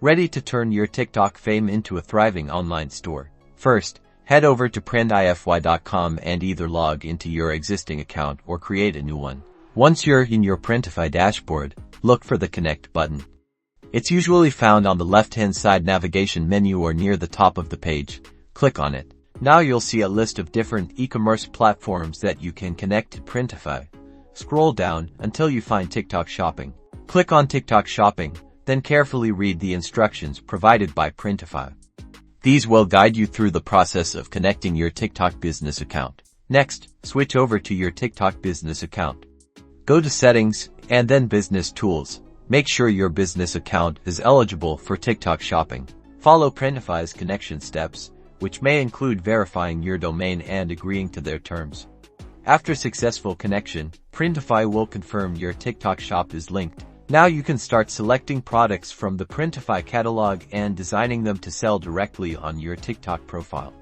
Ready to turn your TikTok fame into a thriving online store? First, head over to printify.com and either log into your existing account or create a new one. Once you're in your Printify dashboard, look for the Connect button. It's usually found on the left-hand side navigation menu or near the top of the page. Click on it. Now you'll see a list of different e-commerce platforms that you can connect to Printify. Scroll down until you find TikTok Shopping. Click on TikTok Shopping, then carefully read the instructions provided by Printify. These will guide you through the process of connecting your TikTok business account. Next, switch over to your TikTok business account. Go to Settings, and then Business Tools. Make sure your business account is eligible for TikTok Shopping. Follow Printify's connection steps, which may include verifying your domain and agreeing to their terms. After successful connection, Printify will confirm your TikTok shop is linked. Now you can start selecting products from the Printify catalog and designing them to sell directly on your TikTok profile.